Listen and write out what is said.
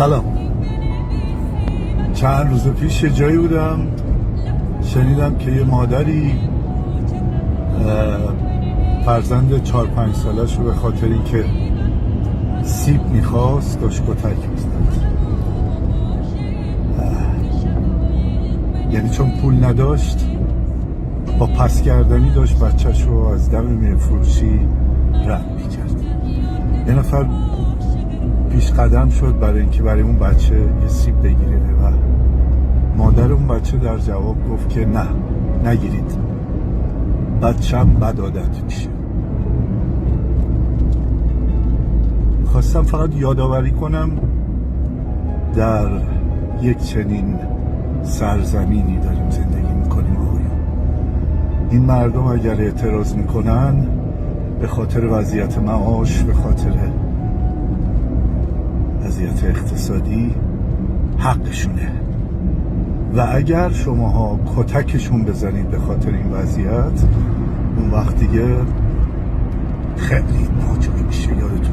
سلام. چند روز پیش یه جایی بودم، شنیدم که یه مادری فرزند 4-5 سالش رو به خاطر اینکه سیب میخواست داشت کتک میزد. یعنی چون پول نداشت با پس کردنی داشت بچهش رو از دم میوه فروشی رد میکرد. یه نفر پیش قدم شد برای اینکه برای اون بچه یه سیب بگیره و مادر اون بچه در جواب گفت که نه، نگیرید، بچه‌م بد عادت میشه. خواستم فقط یادآوری کنم در یک چنین سرزمینی داریم زندگی میکنیم آقایون. این مردم اگر اعتراض میکنن به خاطر وضعیت معاش، به خاطر وضعیت اقتصادی، حقشونه. و اگر شماها کتکشون بزنید به خاطر این وضعیت، اون وقت دیگه خیلی ناجوری میشه. یادتون